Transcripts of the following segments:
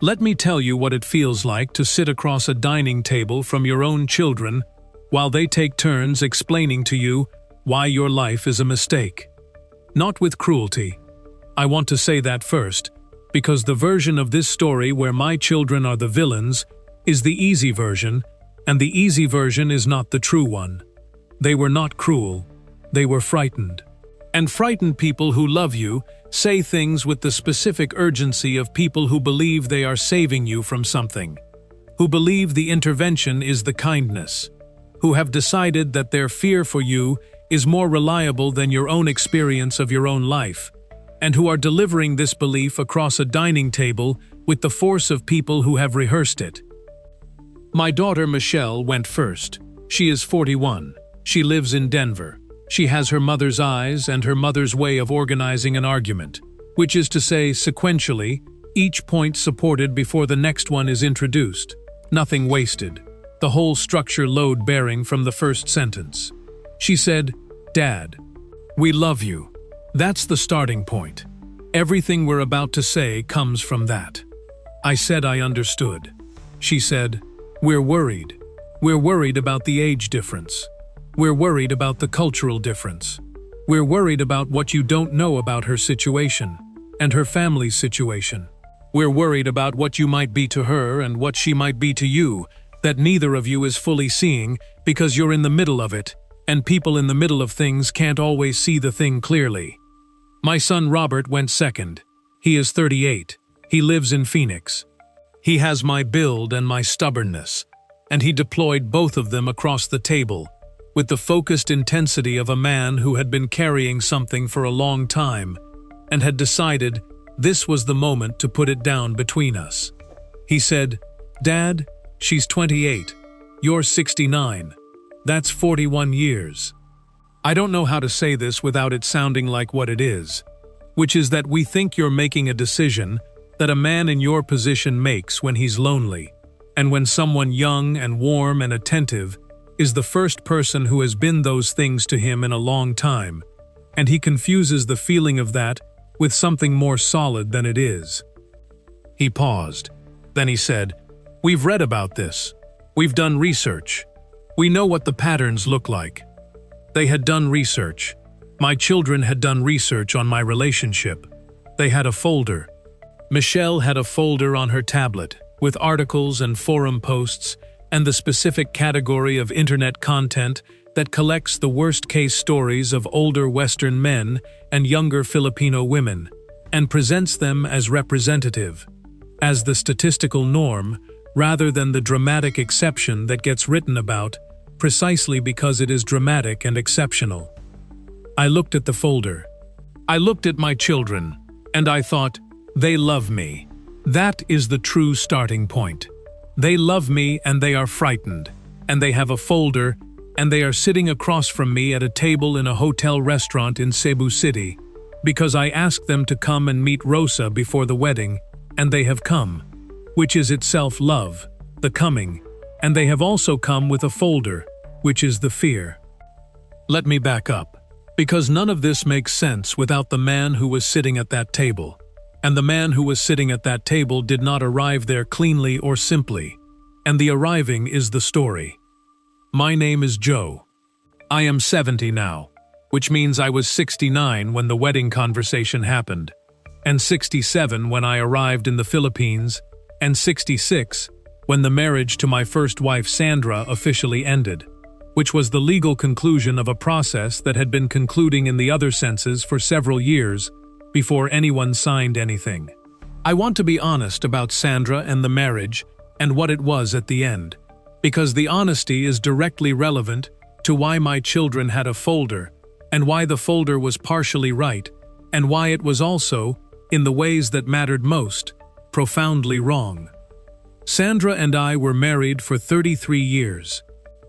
Let me tell you what it feels like to sit across a dining table from your own children while they take turns explaining to you why your life is a mistake. Not with cruelty. I want to say that first, because the version of this story where my children are the villains is the easy version, and the easy version is not the true one. They were not cruel. They were frightened. And frightened people who love you say things with the specific urgency of people who believe they are saving you from something, who believe the intervention is the kindness, who have decided that their fear for you is more reliable than your own experience of your own life, and who are delivering this belief across a dining table with the force of people who have rehearsed it. My daughter Michelle went first. She is 41. She lives in Denver. She has her mother's eyes and her mother's way of organizing an argument, which is to say, sequentially, each point supported before the next one is introduced. Nothing wasted. The whole structure load-bearing from the first sentence. She said, "Dad, we love you." That's the starting point. Everything we're about to say comes from that. I said I understood. She said, "We're worried. We're worried about the age difference. We're worried about the cultural difference. We're worried about what you don't know about her situation and her family's situation. We're worried about what you might be to her and what she might be to you, that neither of you is fully seeing because you're in the middle of it, and people in the middle of things can't always see the thing clearly." My son Robert went second. He is 38. He lives in Phoenix. He has my build and my stubbornness, and he deployed both of them across the table, with the focused intensity of a man who had been carrying something for a long time and had decided this was the moment to put it down between us. He said, "Dad, she's 28. You're 69. That's 41 years. I don't know how to say this without it sounding like what it is, which is that we think you're making a decision that a man in your position makes when he's lonely, and when someone young and warm and attentive is the first person who has been those things to him in a long time, and he confuses the feeling of that with something more solid than it is." He paused. Then he said, "We've read about this. We've done research. We know what the patterns look like." They had done research. My children had done research on my relationship. They had a folder. Michelle had a folder on her tablet with articles and forum posts and the specific category of internet content that collects the worst-case stories of older Western men and younger Filipino women, and presents them as representative, as the statistical norm, rather than the dramatic exception that gets written about, precisely because it is dramatic and exceptional. I looked at the folder. I looked at my children, and I thought, they love me. That is the true starting point. They love me and they are frightened, and they have a folder, and they are sitting across from me at a table in a hotel restaurant in Cebu City, because I asked them to come and meet Rosa before the wedding, and they have come, which is itself love, the coming, and they have also come with a folder, which is the fear. Let me back up, because none of this makes sense without the man who was sitting at that table. And the man who was sitting at that table did not arrive there cleanly or simply, and the arriving is the story. My name is Joe. I am 70 now, which means I was 69 when the wedding conversation happened, and 67 when I arrived in the Philippines, and 66 when the marriage to my first wife Sandra officially ended, which was the legal conclusion of a process that had been concluding in the other senses for several years before anyone signed anything. I want to be honest about Sandra and the marriage and what it was at the end, because the honesty is directly relevant to why my children had a folder, and why the folder was partially right, and why it was also, in the ways that mattered most, profoundly wrong. Sandra and I were married for 33 years.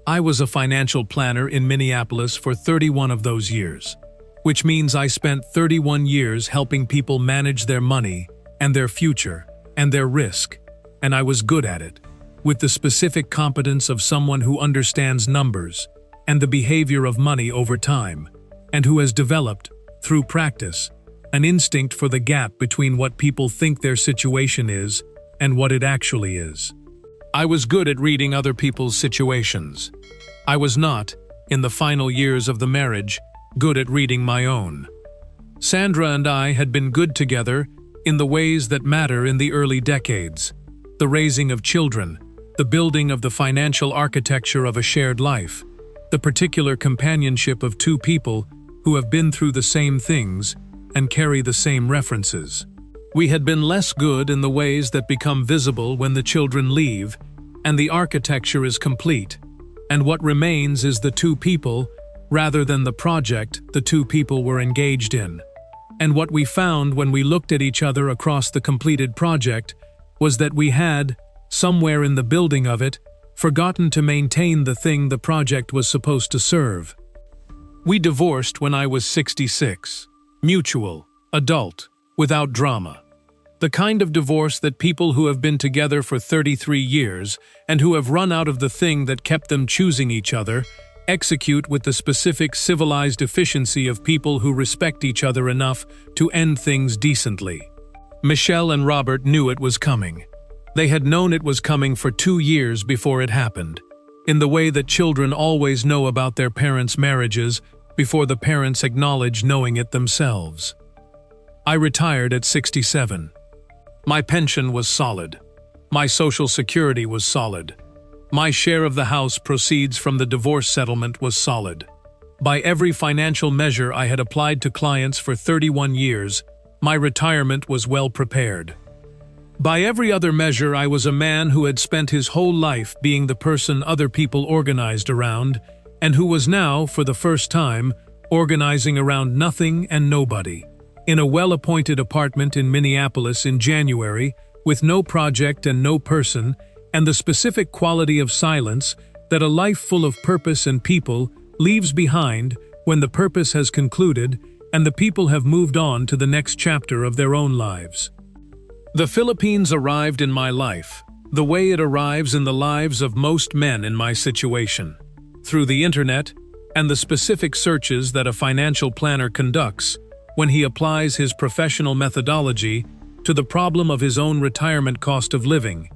I was a financial planner in Minneapolis for 31 of those years, which means I spent 31 years helping people manage their money and their future and their risk, and I was good at it, with the specific competence of someone who understands numbers and the behavior of money over time, and who has developed, through practice, an instinct for the gap between what people think their situation is and what it actually is. I was good at reading other people's situations. I was not, in the final years of the marriage, good at reading my own. Sandra and I had been good together in the ways that matter in the early decades: the raising of children, the building of the financial architecture of a shared life, the particular companionship of two people who have been through the same things and carry the same references. We had been less good in the ways that become visible when the children leave and the architecture is complete, and what remains is the two people rather than the project the two people were engaged in. And what we found when we looked at each other across the completed project was that we had, somewhere in the building of it, forgotten to maintain the thing the project was supposed to serve. We divorced when I was 66. Mutual, adult, without drama. The kind of divorce that people who have been together for 33 years and who have run out of the thing that kept them choosing each other execute with the specific civilized efficiency of people who respect each other enough to end things decently. Michelle and Robert knew it was coming. They had known it was coming for 2 years before it happened, in the way that children always know about their parents' marriages before the parents acknowledge knowing it themselves. I retired at 67. My pension was solid. My Social Security was solid. My share of the house proceeds from the divorce settlement was solid. By every financial measure I had applied to clients for 31 years, my retirement was well prepared. By every other measure, I was a man who had spent his whole life being the person other people organized around, and who was now, for the first time, organizing around nothing and nobody. In a well-appointed apartment in Minneapolis in January, with no project and no person, and the specific quality of silence that a life full of purpose and people leaves behind when the purpose has concluded and the people have moved on to the next chapter of their own lives. The Philippines arrived in my life, the way it arrives in the lives of most men in my situation, through the internet and the specific searches that a financial planner conducts when he applies his professional methodology to the problem of his own retirement cost of living,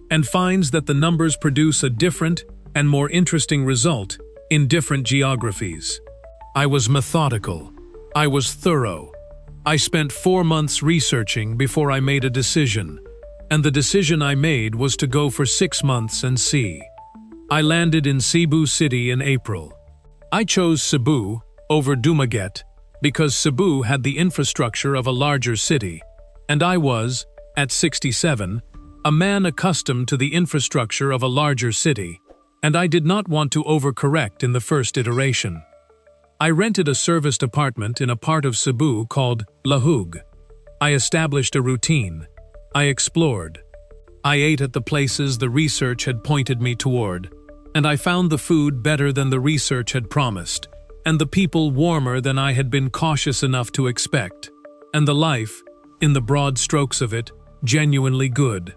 and finds that the numbers produce a different and more interesting result in different geographies. I was methodical. I was thorough. I spent 4 months researching before I made a decision, and the decision I made was to go for 6 months and see. I landed in Cebu City in April. I chose Cebu over Dumaguete because Cebu had the infrastructure of a larger city, and I was, at 67, a man accustomed to the infrastructure of a larger city, and I did not want to overcorrect in the first iteration. I rented a serviced apartment in a part of Cebu called Lahug. I established a routine. I explored. I ate at the places the research had pointed me toward, and I found the food better than the research had promised, and the people warmer than I had been cautious enough to expect, and the life, in the broad strokes of it, genuinely good.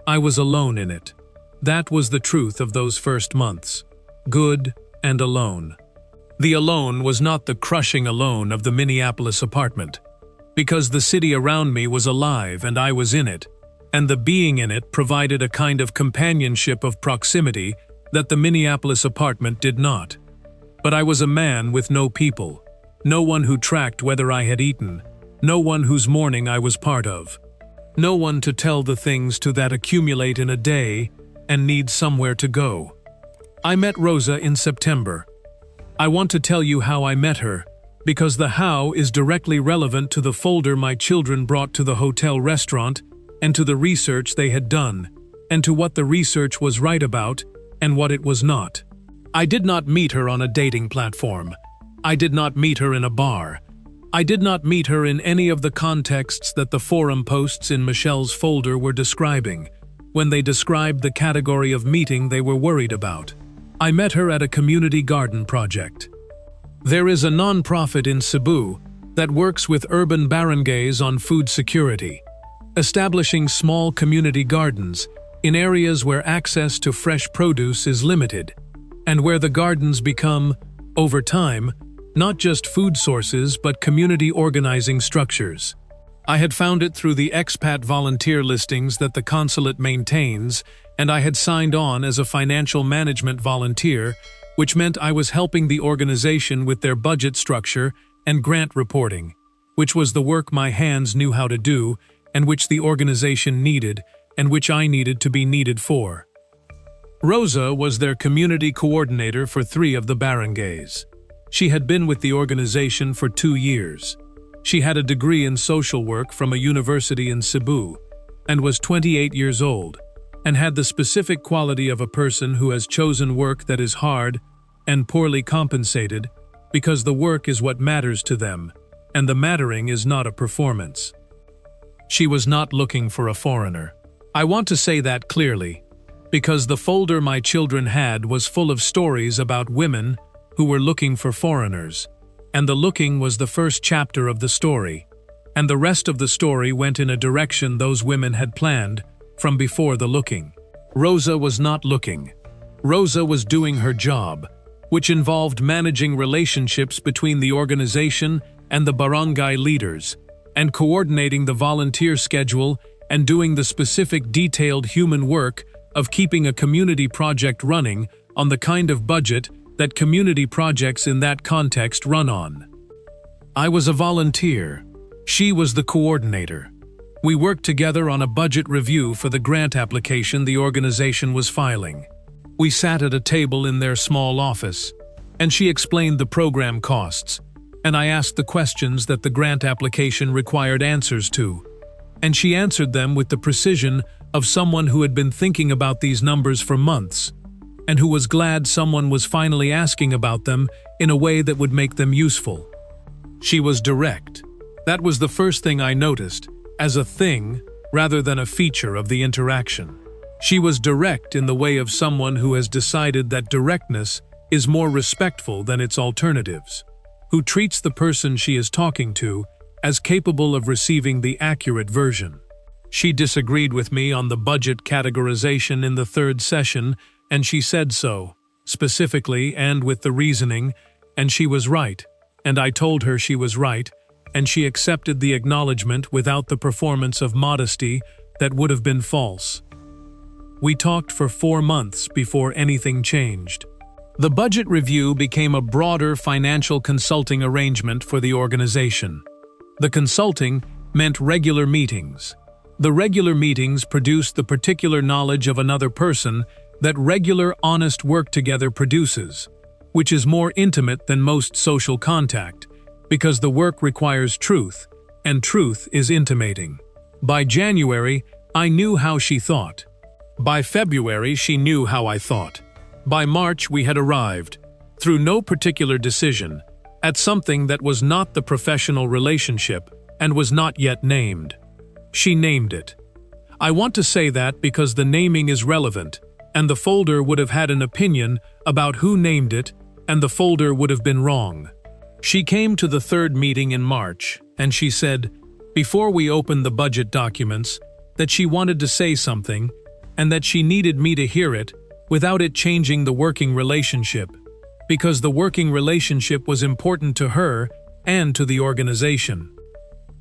I was alone in it. That was the truth of those first months. Good and alone. The alone was not the crushing alone of the Minneapolis apartment, because the city around me was alive and I was in it, and the being in it provided a kind of companionship of proximity that the Minneapolis apartment did not. But I was a man with no people, no one who tracked whether I had eaten, no one whose morning I was part of, no one to tell the things to that accumulate in a day and need somewhere to go. I met Rosa in September. I want to tell you how I met her, because the how is directly relevant to the folder my children brought to the hotel restaurant and to the research they had done, and to what the research was right about and what it was not. I did not meet her on a dating platform. I did not meet her in a bar. I did not meet her in any of the contexts that the forum posts in Michelle's folder were describing, when they described the category of meeting they were worried about. I met her at a community garden project. There is a non-profit in Cebu that works with urban barangays on food security, establishing small community gardens in areas where access to fresh produce is limited, and where the gardens become, over time, not just food sources but community organizing structures. I had found it through the expat volunteer listings that the consulate maintains, and I had signed on as a financial management volunteer, which meant I was helping the organization with their budget structure and grant reporting, which was the work my hands knew how to do and which the organization needed and which I needed to be needed for. Rosa was their community coordinator for 3 of the barangays. She had been with the organization for 2 years. She had a degree in social work from a university in Cebu and was 28 years old and had the specific quality of a person who has chosen work that is hard and poorly compensated because the work is what matters to them and the mattering is not a performance. She was not looking for a foreigner. I want to say that clearly, because the folder my children had was full of stories about women who were looking for foreigners, and the looking was the first chapter of the story, and the rest of the story went in a direction those women had planned from before the looking. Rosa was not looking. Rosa was doing her job, which involved managing relationships between the organization and the barangay leaders, and coordinating the volunteer schedule and doing the specific detailed human work of keeping a community project running on the kind of budget that community projects in that context run on. I was a volunteer. She was the coordinator. We worked together on a budget review for the grant application the organization was filing. We sat at a table in their small office, and she explained the program costs, and I asked the questions that the grant application required answers to, and she answered them with the precision of someone who had been thinking about these numbers for months, and who was glad someone was finally asking about them in a way that would make them useful. She was direct. That was the first thing I noticed, as a thing rather than a feature of the interaction. She was direct in the way of someone who has decided that directness is more respectful than its alternatives, who treats the person she is talking to as capable of receiving the accurate version. She disagreed with me on the budget categorization in the 3rd session, and she said so, specifically and with the reasoning, and she was right, and I told her she was right, and she accepted the acknowledgement without the performance of modesty that would have been false. We talked for 4 months before anything changed. The budget review became a broader financial consulting arrangement for the organization. The consulting meant regular meetings. The regular meetings produced the particular knowledge of another person that regular, honest work together produces, which is more intimate than most social contact, because the work requires truth, and truth is intimating. By January, I knew how she thought. By February, she knew how I thought. By March, we had arrived, through no particular decision, at something that was not the professional relationship and was not yet named. She named it. I want to say that because the naming is relevant, and the folder would have had an opinion about who named it, and the folder would have been wrong. She came to the 3rd meeting in March, and she said, before we opened the budget documents, that she wanted to say something, and that she needed me to hear it without it changing the working relationship, because the working relationship was important to her and to the organization.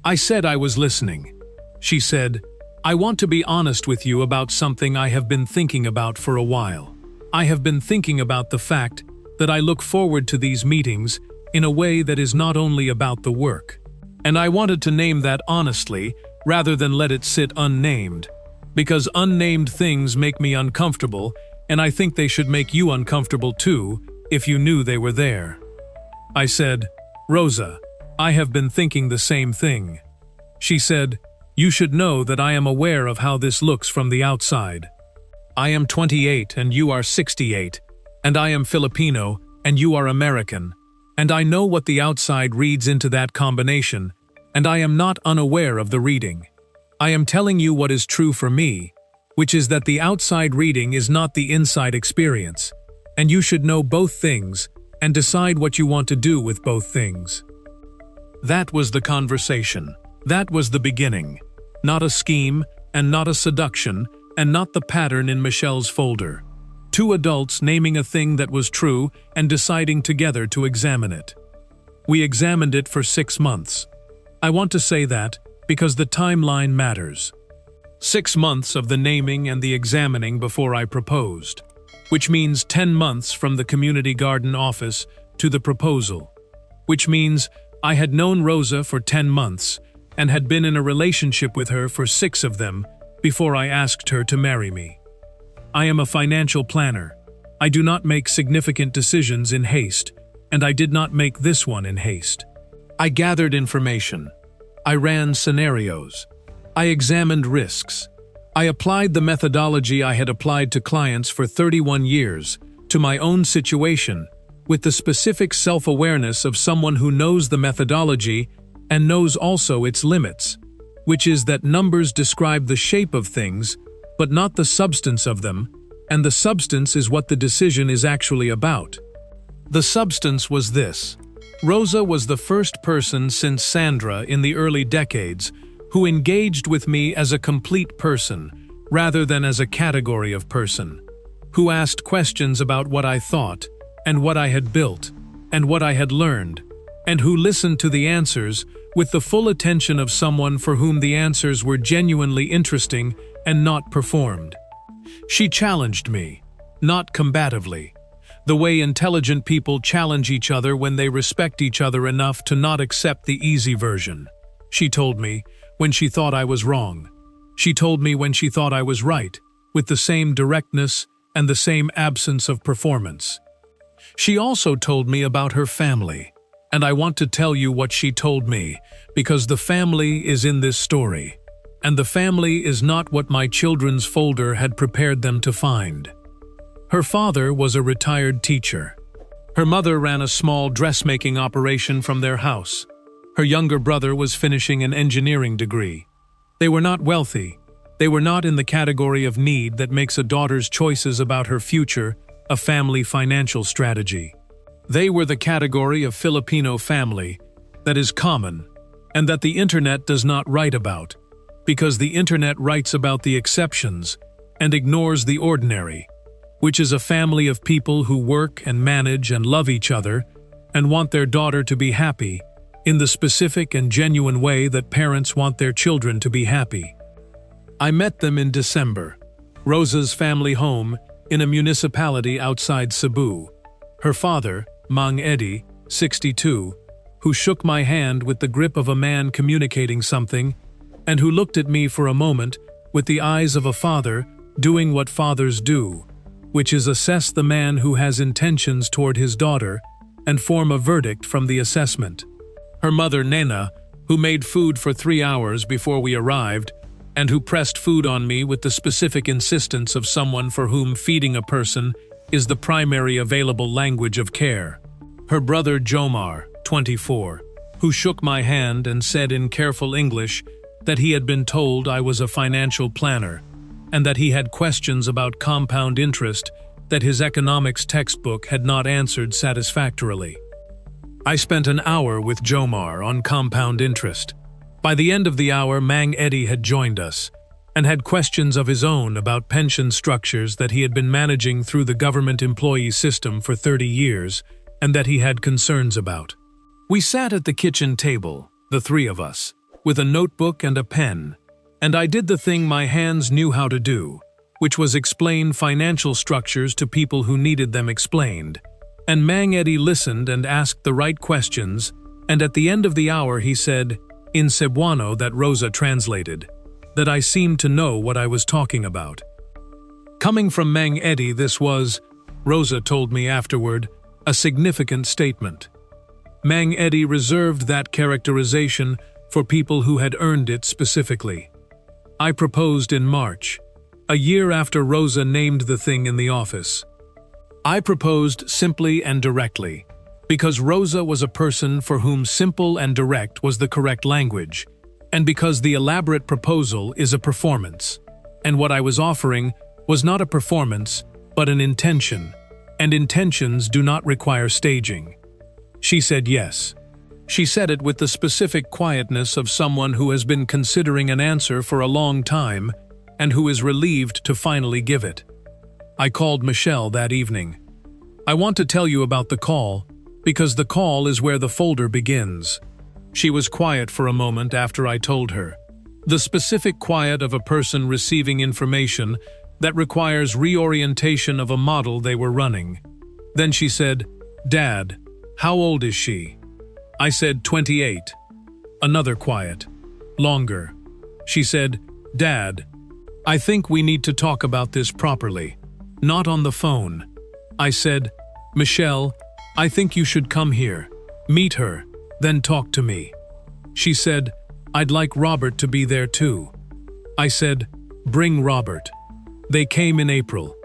I said I was listening. She said, I want to be honest with you about something I have been thinking about for a while. I have been thinking about the fact that I look forward to these meetings in a way that is not only about the work. And I wanted to name that honestly rather than let it sit unnamed, because unnamed things make me uncomfortable, and I think they should make you uncomfortable too if you knew they were there. I said, Rosa, I have been thinking the same thing. She said, you should know that I am aware of how this looks from the outside. I am 28 and you are 68, and I am Filipino and you are American, and I know what the outside reads into that combination, and I am not unaware of the reading. I am telling you what is true for me, which is that the outside reading is not the inside experience, and you should know both things and decide what you want to do with both things. That was the conversation. That was the beginning. Not a scheme, and not a seduction, and not the pattern in Michelle's folder. 2 adults naming a thing that was true and deciding together to examine it. We examined it for 6 months. I want to say that, because the timeline matters. 6 months of the naming and the examining before I proposed, which means 10 months from the community garden office to the proposal, which means I had known Rosa for 10 months and had been in a relationship with her for 6 of them before I asked her to marry me. I am a financial planner. I do not make significant decisions in haste, and I did not make this one in haste. I gathered information. I ran scenarios. I examined risks. I applied the methodology I had applied to clients for 31 years to my own situation with the specific self-awareness of someone who knows the methodology and knows also its limits, which is that numbers describe the shape of things, but not the substance of them, and the substance is what the decision is actually about. The substance was this. Rosa was the first person since Sandra in the early decades who engaged with me as a complete person, rather than as a category of person, who asked questions about what I thought, and what I had built, and what I had learned, and who listened to the answers with the full attention of someone for whom the answers were genuinely interesting and not performed. She challenged me, not combatively, the way intelligent people challenge each other when they respect each other enough to not accept the easy version. She told me when she thought I was wrong. She told me when she thought I was right, with the same directness and the same absence of performance. She also told me about her family, and I want to tell you what she told me, because the family is in this story, and the family is not what my children's folder had prepared them to find. Her father was a retired teacher. Her mother ran a small dressmaking operation from their house. Her younger brother was finishing an engineering degree. They were not wealthy. They were not in the category of need that makes a daughter's choices about her future a family financial strategy. They were the category of Filipino family that is common and that the internet does not write about, because the internet writes about the exceptions and ignores the ordinary, which is a family of people who work and manage and love each other and want their daughter to be happy in the specific and genuine way that parents want their children to be happy. I met them in December, Rosa's family home in a municipality outside Cebu. Her father, Mang Eddie, 62, who shook my hand with the grip of a man communicating something, and who looked at me for a moment with the eyes of a father doing what fathers do, which is assess the man who has intentions toward his daughter and form a verdict from the assessment. Her mother, Nena, who made food for 3 hours before we arrived, and who pressed food on me with the specific insistence of someone for whom feeding a person is the primary available language of care. Her brother, Jomar, 24, who shook my hand and said in careful English that he had been told I was a financial planner, and that he had questions about compound interest that his economics textbook had not answered satisfactorily. I spent an hour with Jomar on compound interest. By the end of the hour, Mang Eddie had joined us and had questions of his own about pension structures that he had been managing through the government employee system for 30 years and that he had concerns about. We sat at the kitchen table, the 3 of us, with a notebook and a pen, and I did the thing my hands knew how to do, which was explain financial structures to people who needed them explained. And Mang Eddie listened and asked the right questions, and at the end of the hour he said, in Cebuano that Rosa translated, that I seemed to know what I was talking about. Coming from Mang Eddie, this was, Rosa told me afterward, a significant statement. Mang Eddie reserved that characterization for people who had earned it specifically. I proposed in March, a year after Rosa named the thing in the office. I proposed simply and directly, because Rosa was a person for whom simple and direct was the correct language, and because the elaborate proposal is a performance, and what I was offering was not a performance, but an intention, and intentions do not require staging. She said yes. She said it with the specific quietness of someone who has been considering an answer for a long time and who is relieved to finally give it. I called Michelle that evening. I want to tell you about the call, because the call is where the folder begins. She was quiet for a moment after I told her. The specific quiet of a person receiving information that requires reorientation of a model they were running. Then she said, "Dad, how old is she?" I said, 28. Another quiet. Longer. She said, "Dad, I think we need to talk about this properly. Not on the phone." I said, "Michelle, I think you should come here. Meet her, then talk to me." She said, "I'd like Robert to be there too." I said, "Bring Robert." They came in April.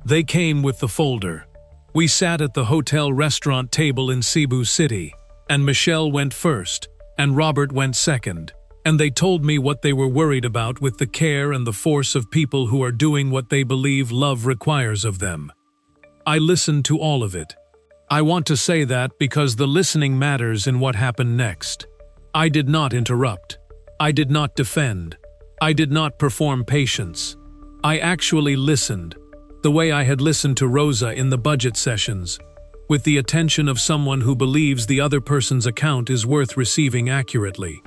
They came with the folder. We sat at the hotel restaurant table in Cebu City, and Michelle went first, and Robert went second, and they told me what they were worried about with the care and the force of people who are doing what they believe love requires of them. I listened to all of it. I want to say that because the listening matters in what happened next. I did not interrupt. I did not defend. I did not perform patience. I actually listened, the way I had listened to Rosa in the budget sessions, with the attention of someone who believes the other person's account is worth receiving accurately.